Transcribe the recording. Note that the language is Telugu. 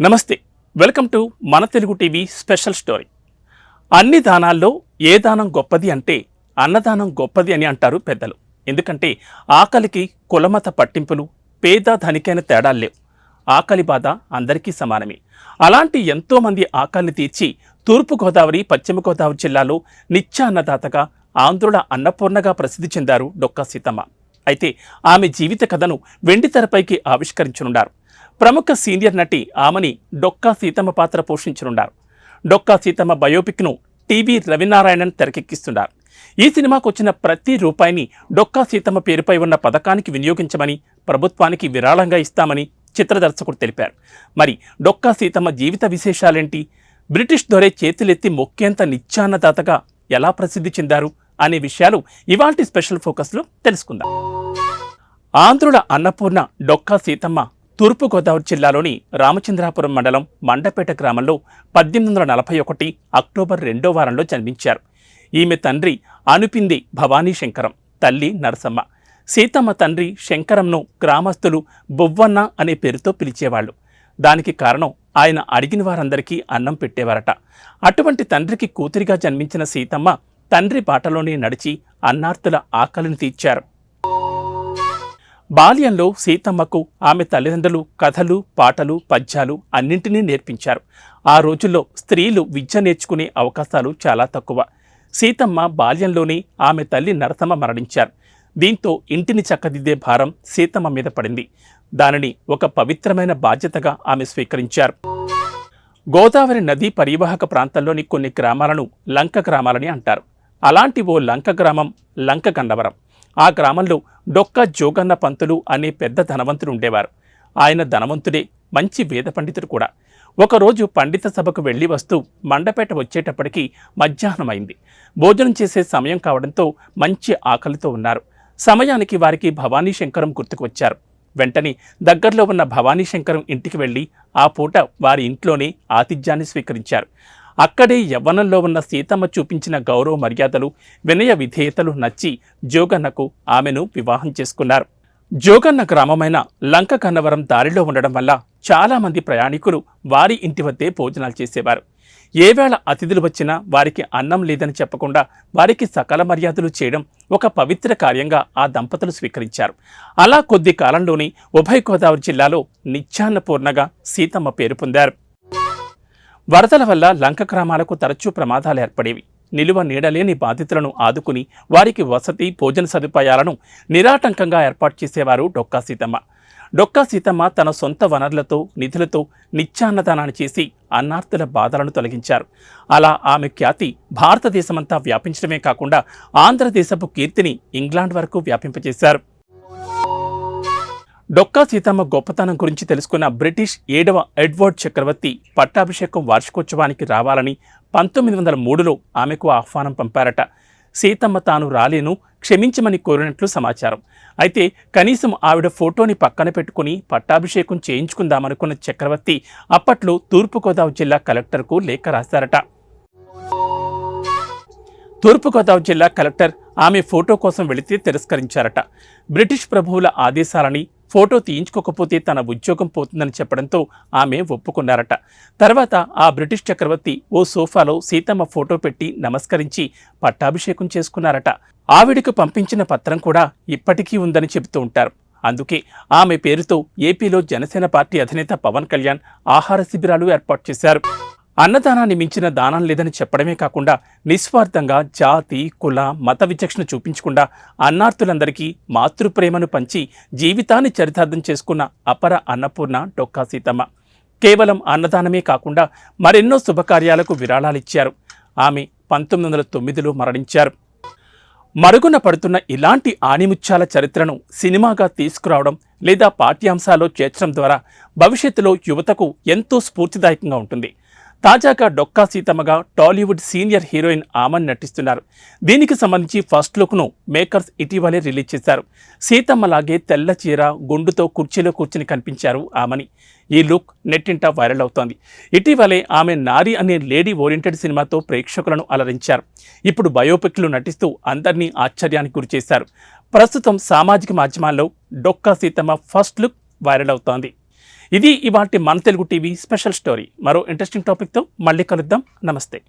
నమస్తే, వెల్కమ్ టు మన తెలుగు టీవీ స్పెషల్ స్టోరీ. అన్ని దానాల్లో ఏ దానం గొప్పది అంటే అన్నదానం గొప్పది అని అంటారు పెద్దలు. ఎందుకంటే ఆకలికి కులమత పట్టింపులు, పేద ధనికైన తేడాలు లేవు. ఆకలి బాధ అందరికీ సమానమే. అలాంటి ఎంతోమంది ఆకలిని తీర్చి తూర్పుగోదావరి, పశ్చిమ గోదావరి జిల్లాలో నిత్య అన్నదాతగా, ఆంధ్రుల అన్నపూర్ణగా ప్రసిద్ధి చెందారు డొక్కా సీతమ్మ. అయితే ఆమె జీవిత కథను వెండితెరపైకి ఆవిష్కరించనున్నారు. ప్రముఖ సీనియర్ నటి ఆమెని డొక్కా సీతమ్మ పాత్ర పోషించనున్నారు. డొక్కా సీతమ్మ బయోపిక్ను టీవీ రవినారాయణన్ తెరకెక్కిస్తున్నారు. ఈ సినిమాకు వచ్చిన ప్రతి రూపాయిని డొక్కా సీతమ్మ పేరుపై ఉన్న పథకానికి వినియోగించమని, ప్రభుత్వానికి విరాళంగా ఇస్తామని చిత్ర దర్శకుడు తెలిపారు. మరి డొక్కా సీతమ్మ జీవిత విశేషాలేంటి? బ్రిటిష్ దొరే చేతులెత్తి మొక్కేంత నిత్యాన్నదాతగా ఎలా ప్రసిద్ధి చెందారు అనే విషయాలు ఇవాల్టి స్పెషల్ ఫోకస్లో తెలుసుకుందాం. ఆంధ్రుల అన్నపూర్ణ డొక్కా సీతమ్మ తూర్పుగోదావరి జిల్లాలోని రామచంద్రాపురం మండలం మండపేట గ్రామంలో 1841 అక్టోబర్ 2వ వారంలో జన్మించారు. ఈమె తండ్రి అనుపింది భవానీ శంకరం, తల్లి నరసమ్మ. సీతమ్మ తండ్రి శంకరంను గ్రామస్తులు బొవ్వన్న అనే పేరుతో పిలిచేవాళ్లు. దానికి కారణం ఆయన అడిగిన వారందరికీ అన్నం పెట్టేవారట. అటువంటి తండ్రికి కూతురిగా జన్మించిన సీతమ్మ తండ్రి బాటలోనే నడిచి అన్నార్తుల ఆకలిని తీర్చారు. బాల్యంలో సీతమ్మకు ఆమె తల్లిదండ్రులు కథలు, పాటలు, పద్యాలు అన్నింటినీ నేర్పించారు. ఆ రోజుల్లో స్త్రీలు విద్య నేర్చుకునే అవకాశాలు చాలా తక్కువ. సీతమ్మ బాల్యంలోనే ఆమె తల్లి నరసమ్మ మరణించారు. దీంతో ఇంటిని చక్కదిద్దే భారం సీతమ్మ మీద పడింది. దానిని ఒక పవిత్రమైన బాధ్యతగా ఆమె స్వీకరించారు. గోదావరి నదీ పరివాహక ప్రాంతంలోని కొన్ని గ్రామాలను లంక గ్రామాలని అంటారు. అలాంటి ఓ లంక గ్రామం లంక గన్నవరం. ఆ గ్రామంలో డొక్కా జోగన్న పంతులు అనే పెద్ద ధనవంతుడు ఉండేవారు. ఆయన ధనవంతుడే, మంచి వేద పండితుడు కూడా. ఒకరోజు పండిత సభకు వెళ్లి వస్తూ మండపేట వచ్చేటప్పటికి మధ్యాహ్నం అయింది. భోజనం చేసే సమయం కావడంతో మంచి ఆకలితో ఉన్నారు. సమయానికి వారికి భవానీ శంకరం గుర్తుకు వచ్చారు. వెంటనే దగ్గరలో ఉన్న భవానీ శంకరం ఇంటికి వెళ్లి ఆ పూట వారి ఇంట్లోనే ఆతిథ్యాన్ని స్వీకరించారు. అక్కడే యవ్వనంలో ఉన్న సీతమ్మ చూపించిన గౌరవ మర్యాదలు, వినయ విధేయతలు నచ్చి జోగన్నకు ఆమెను వివాహం చేసుకున్నారు. జోగన్న గ్రామమైన లంక గన్నవరం దారిలో ఉండడం వల్ల చాలామంది ప్రయాణికులు వారి ఇంటి వద్దే భోజనాలు చేసేవారు. ఏవేళ అతిథులు వచ్చినా వారికి అన్నం లేదని చెప్పకుండా వారికి సకల మర్యాదలు చేయడం ఒక పవిత్ర కార్యంగా ఆ దంపతులు స్వీకరించారు. అలా కొద్ది కాలంలోనే ఉభయ గోదావరి జిల్లాలో నిత్యాన్నపూర్ణగా సీతమ్మ పేరు పొందారు. వరదల వల్ల లంక గ్రామాలకు తరచూ ప్రమాదాలు ఏర్పడేవి. నిలువ నీడలేని బాధితులను ఆదుకుని వారికి వసతి, భోజన సదుపాయాలను నిరాటంకంగా ఏర్పాటు చేసేవారు డొక్కా సీతమ్మ. డొక్కా సీతమ్మ తన సొంత వనరులతో, నిధులతో నిత్యాన్నదానాన్ని చేసి అన్నార్తుల బాధలను తొలగించారు. అలా ఆమె ఖ్యాతి భారతదేశమంతా వ్యాపించడమే కాకుండా ఆంధ్రదేశపు కీర్తిని ఇంగ్లాండ్ వరకు వ్యాపింపజేశారు. డొక్కా సీతమ్మ గొప్పతనం గురించి తెలుసుకున్న బ్రిటిష్ 7వ ఎడ్వర్డ్ చక్రవర్తి పట్టాభిషేకం వార్షికోత్సవానికి రావాలని 1903లో ఆమెకు ఆహ్వానం పంపారట. సీతమ్మ తాను రాలేను, క్షమించమని కోరినట్లు సమాచారం. అయితే కనీసం ఆవిడ ఫోటోని పక్కన పెట్టుకుని పట్టాభిషేకం చేయించుకుందామనుకున్న చక్రవర్తి అప్పట్లో తూర్పుగోదావరి జిల్లా కలెక్టర్కు లేఖ రాశారట. తూర్పుగోదావరి జిల్లా కలెక్టర్ ఆమె ఫోటో కోసం వెళితే తిరస్కరించారట. బ్రిటిష్ ప్రభువుల ఆదేశాలని ఫోటో తీయించుకోకపోతే తన ఉద్యోగం పోతుందని చెప్పడంతో ఆమె ఒప్పుకున్నారట. తర్వాత ఆ బ్రిటిష్ చక్రవర్తి ఓ సోఫాలో సీతమ్మ ఫోటో పెట్టి నమస్కరించి పట్టాభిషేకం చేసుకున్నారట. ఆవిడకు పంపించిన పత్రం కూడా ఇప్పటికీ ఉందని చెబుతూ ఉంటారు. అందుకే ఆమె పేరుతో ఏపీలో జనసేన పార్టీ అధినేత పవన్ కళ్యాణ్ ఆహార శిబిరాలు ఏర్పాటు చేశారు. అన్నదానాన్ని మించిన దానం లేదని చెప్పడమే కాకుండా నిస్వార్థంగా జాతి, కుల, మత విచక్షణ చూపించకుండా అన్నార్తులందరికీ మాతృప్రేమను పంచి జీవితాన్ని చరితార్థం చేసుకున్న అపర అన్నపూర్ణ డొక్కా సీతమ్మ. కేవలం అన్నదానమే కాకుండా మరెన్నో శుభకార్యాలకు విరాళాలిచ్చారు. ఆమె 1909లో మరణించారు. మరుగున పడుతున్న ఇలాంటి ఆణిముత్యాల చరిత్రను సినిమాగా తీసుకురావడం లేదా పాఠ్యాంశాల్లో చేర్చడం ద్వారా భవిష్యత్తులో యువతకు ఎంతో స్ఫూర్తిదాయకంగా ఉంటుంది. తాజాగా డొక్కా సీతమ్మగా టాలీవుడ్ సీనియర్ హీరోయిన్ ఆమన్ నటిస్తున్నారు. దీనికి సంబంధించి ఫస్ట్ లుక్ను మేకర్స్ ఇటీవలే రిలీజ్ చేశారు. సీతమ్మలాగే తెల్ల చీర, గుండుతో కుర్చీలో కూర్చుని కనిపించారు ఆమని. ఈ లుక్ నెట్టింట వైరల్ అవుతోంది. ఇటీవలే ఆమె నారి అనే లేడీ ఓరియంటెడ్ సినిమాతో ప్రేక్షకులను అలరించారు. ఇప్పుడు బయోపిక్లు నటిస్తూ అందరినీ ఆశ్చర్యానికి గురిచేశారు. ప్రస్తుతం సామాజిక మాధ్యమాల్లో Dokka Seethamma first look viral అవుతోంది. ఇది ఇవాల్టి మన తెలుగు టీవీ స్పెషల్ స్టోరీ. మరో ఇంట్రెస్టింగ్ టాపిక్తో మళ్ళీ కలుద్దాం. నమస్తే.